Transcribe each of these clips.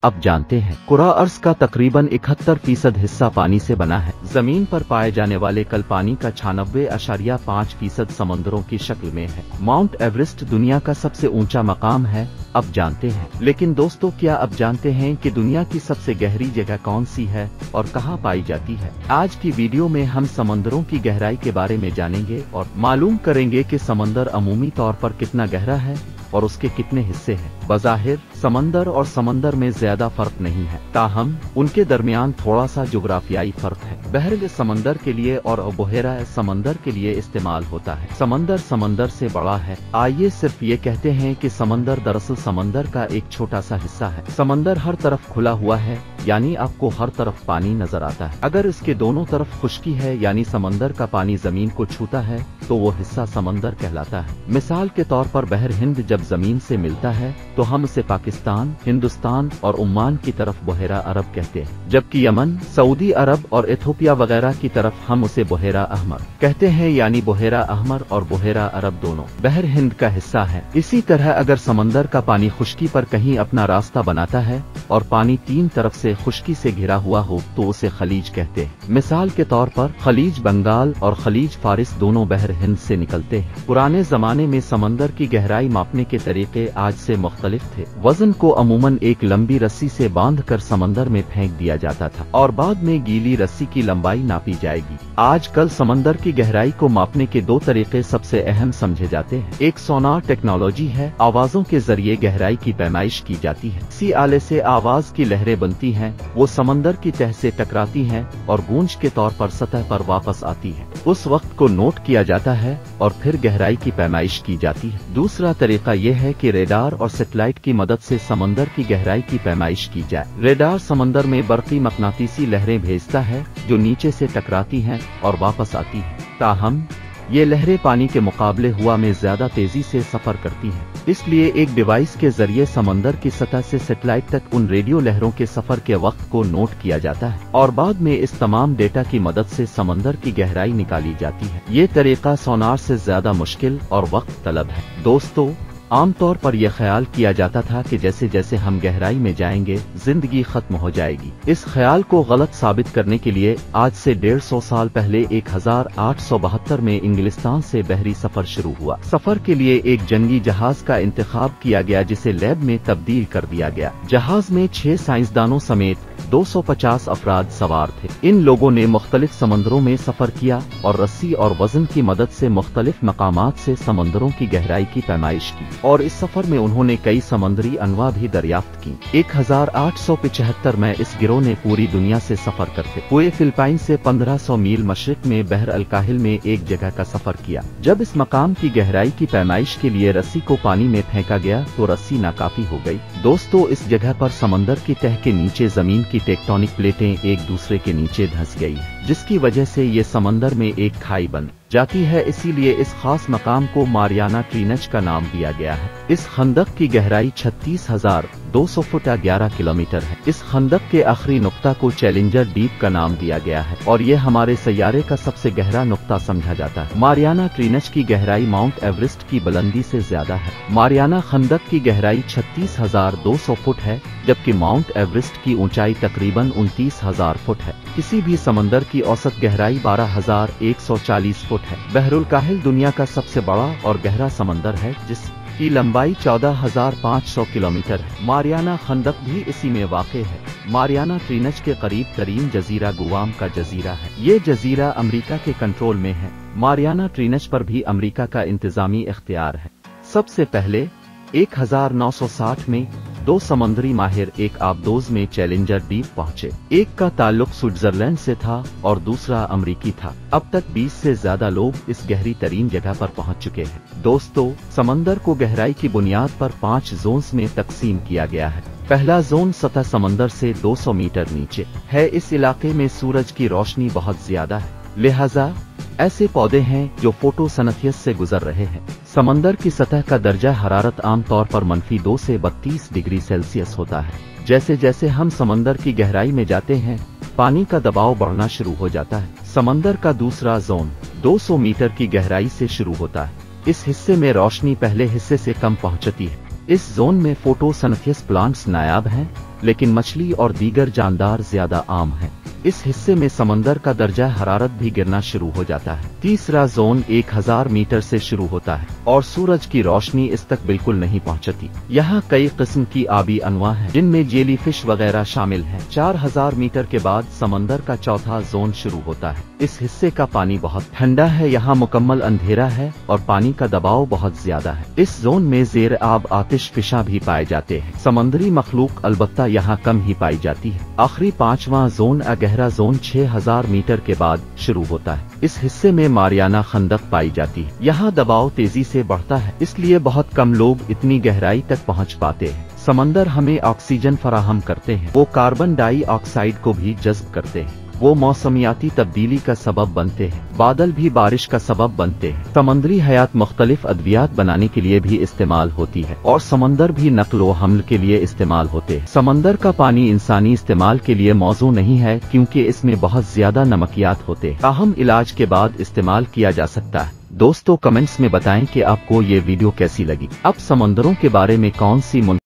अब जानते हैं, कुरा अर्ज का तकरीबन 71% हिस्सा पानी से बना है। जमीन पर पाए जाने वाले कल पानी का 96.5% समंदरों की शक्ल में है। माउंट एवरेस्ट दुनिया का सबसे ऊंचा मकाम है, अब जानते हैं। लेकिन दोस्तों, क्या अब जानते हैं कि दुनिया की सबसे गहरी जगह कौन सी है और कहां पाई जाती है? आज की वीडियो में हम समंदरों की गहराई के बारे में जानेंगे और मालूम करेंगे कि समंदर अमूमी तौर पर कितना गहरा है और उसके कितने हिस्से हैं। बज़ाहिर समंदर और समंदर में ज्यादा फर्क नहीं है, ताहम उनके दरमियान थोड़ा सा जुग्राफियाई फर्क है। बहर समंदर के लिए और बुहेरा समंदर के लिए इस्तेमाल होता है। समंदर समंदर से बड़ा है। आइए सिर्फ ये कहते हैं कि समंदर दरअसल समंदर का एक छोटा सा हिस्सा है। समंदर हर तरफ खुला हुआ है, यानी आपको हर तरफ पानी नजर आता है। अगर इसके दोनों तरफ खुश्की है, यानी समंदर का पानी जमीन को छूता है, तो वो हिस्सा समंदर कहलाता है। मिसाल के तौर पर बहर हिंद जब जमीन से मिलता है तो हम उसे पाकिस्तान, हिंदुस्तान और ओमान की तरफ बुहेरा अरब कहते हैं, जबकि यमन, सऊदी अरब और इथोपिया वगैरह की तरफ हम उसे बुहेरा अहमर कहते हैं, यानी बुहेरा अहमर और बुहेरा अरब दोनों बहर हिंद का हिस्सा है। इसी तरह अगर समंदर का पानी खुश्की पर कहीं अपना रास्ता बनाता है और पानी तीन तरफ से खुश्की से घिरा हुआ हो तो उसे खलीज कहते हैं। मिसाल के तौर पर खलीज बंगाल और खलीज फारिस दोनों बहर हिंद से निकलते हैं। पुराने जमाने में समंदर की गहराई मापने के तरीके आज से मुख्तलिफ थे। वजन को अमूमन एक लंबी रस्सी से बांधकर समंदर में फेंक दिया जाता था और बाद में गीली रस्सी की लंबाई नापी जाएगी। आजकल समंदर की गहराई को मापने के दो तरीके सबसे अहम समझे जाते हैं। एक सोनार टेक्नोलॉजी है, आवाजों के जरिए गहराई की पैमाइश की जाती है। इसी आले से आवाज की लहरें बनती हैं, वो समंदर की तह से टकराती हैं और गूंज के तौर पर सतह पर वापस आती हैं। उस वक्त को नोट किया जाता है और फिर गहराई की पैमाइश की जाती है। दूसरा तरीका यह है कि रेडार और सैटेलाइट की मदद से समंदर की गहराई की पैमाइश की जाए। रेडार समंदर में बर्क़ी मकनातीसी लहरें भेजता है जो नीचे से टकराती हैं और वापस आती हैं। ताहम ये लहरें पानी के मुकाबले हवा में ज्यादा तेजी से सफर करती हैं, इसलिए एक डिवाइस के जरिए समंदर की सतह से सैटेलाइट तक उन रेडियो लहरों के सफर के वक्त को नोट किया जाता है और बाद में इस तमाम डेटा की मदद से समंदर की गहराई निकाली जाती है। ये तरीका सोनार से ज्यादा मुश्किल और वक्त तलब है। दोस्तों, आमतौर पर यह ख्याल किया जाता था कि जैसे जैसे हम गहराई में जाएंगे जिंदगी खत्म हो जाएगी। इस ख्याल को गलत साबित करने के लिए आज से 150 साल पहले 1872 में इंग्लिस्तान से बहरी सफर शुरू हुआ। सफर के लिए एक जंगी जहाज का इंतखाब किया गया जिसे लैब में तब्दील कर दिया गया। जहाज में 6 साइंसदानों समेत 250 अफराद सवार थे। इन लोगों ने मुख्तलिफ समंदरों में सफर किया और रस्सी और वजन की मदद से मुख्तलिफ मकामात से समंदरों की गहराई की पैमाइश की और इस सफर में उन्होंने कई समंदरी अनवा भी दरियाफ्त की। 1875 में इस गिरोह ने पूरी दुनिया से सफर करते हुए फिलिपाइन से 1500 मील मशरिक में बहर अल-काहिल में एक जगह का सफर किया। जब इस मकाम की गहराई की पैमाइश के लिए रस्सी को पानी में फेंका गया तो रस्सी नाकाफी हो गई। दोस्तों, इस जगह पर समंदर की तह के नीचे जमीन की टेक्टोनिक प्लेटें एक दूसरे के नीचे धंस गई, जिसकी वजह से ये समंदर में एक खाई बन जाती है। इसीलिए इस खास मकाम को मारियाना ट्रीनच का नाम दिया गया है। इस खंदक की गहराई 36,200 फुट 11 किलोमीटर है। इस खंदक के आखिरी नुक्ता को चैलेंजर डीप का नाम दिया गया है और ये हमारे सैयारे का सबसे गहरा नुक्ता समझा जाता है। मारियाना ट्रीनच की गहराई माउंट एवरेस्ट की बुलंदी से ज्यादा है। मारियाना खंदक की गहराई 36,200 फुट है, जबकि माउंट एवरेस्ट की ऊंचाई तकरीबन 29,000 फुट है। किसी भी समंदर की औसत गहराई 12,140 फुट है। बहरुल काहिल दुनिया का सबसे बड़ा और गहरा समंदर है जिसकी लंबाई 14,500 किलोमीटर है। मारियाना खंदक भी इसी में वाक़े है। मारियाना ट्रीनच के करीब तरीन जजीरा गुआम का जजीरा है। ये जजीरा अमेरिका के कंट्रोल में है। मारियाना ट्रीनच पर भी अमेरिका का इंतजामी इख्तियार है। सबसे पहले 1960 में 2 समुद्री माहिर एक आबदोज में चैलेंजर डीप पहुंचे। एक का ताल्लुक स्विट्जरलैंड से था और दूसरा अमरीकी था। अब तक 20 से ज्यादा लोग इस गहरी तरीन जगह पर पहुंच चुके हैं। दोस्तों, समंदर को गहराई की बुनियाद पर 5 जोन्स में तकसीम किया गया है। पहला जोन सतह समंदर से 200 मीटर नीचे है। इस इलाके में सूरज की रोशनी बहुत ज्यादा है, लिहाजा ऐसे पौधे हैं जो फोटोसिंथेसिस से गुजर रहे हैं। समंदर की सतह का दर्जा हरारत आमतौर पर -2 से 32 डिग्री सेल्सियस होता है। जैसे जैसे हम समंदर की गहराई में जाते हैं पानी का दबाव बढ़ना शुरू हो जाता है। समंदर का दूसरा जोन 200 मीटर की गहराई से शुरू होता है। इस हिस्से में रोशनी पहले हिस्से से कम पहुंचती है। इस जोन में फोटोसिंथेसिस प्लांट्स नायाब हैं लेकिन मछली और दीगर जानदार ज्यादा आम हैं। इस हिस्से में समंदर का दर्जा हरारत भी गिरना शुरू हो जाता है। तीसरा जोन 1000 मीटर से शुरू होता है और सूरज की रोशनी इस तक बिल्कुल नहीं पहुंचती। यहाँ कई किस्म की आबी अनवा हैं, जिनमें जेली फिश वगैरह शामिल हैं। 4000 मीटर के बाद समंदर का चौथा जोन शुरू होता है। इस हिस्से का पानी बहुत ठंडा है, यहाँ मुकम्मल अंधेरा है और पानी का दबाव बहुत ज्यादा है। इस जोन में जेर आब आतिश फिशा भी पाए जाते हैं। समुद्री मखलूक अलबत्ता यहाँ कम ही पाई जाती है। आखिरी पांचवा जोन गहरा जोन 6000 मीटर के बाद शुरू होता है। इस हिस्से में मारियाना खंदक पाई जाती है। यहाँ दबाव तेजी से बढ़ता है, इसलिए बहुत कम लोग इतनी गहराई तक पहुँच पाते हैं। समंदर हमें ऑक्सीजन फराहम करते हैं, वो कार्बन डाई ऑक्साइड को भी जज्ब करते हैं। वो मौसमियाती तब्दीली का सबब बनते हैं, बादल भी बारिश का सबब बनते हैं। समुद्री हयात मुख्तलिफ अद्वियात बनाने के लिए भी इस्तेमाल होती है और समंदर भी नक्ल व हमल के लिए इस्तेमाल होते हैं। समंदर का पानी इंसानी इस्तेमाल के लिए मौजू नहीं है, क्योंकि इसमें बहुत ज्यादा नमकियात होते हैं। ताहम इलाज के बाद इस्तेमाल किया जा सकता है। दोस्तों, कमेंट्स में बताएं कि आपको ये वीडियो कैसी लगी। अब समंदरों के बारे में कौन सी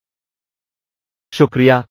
शुक्रिया।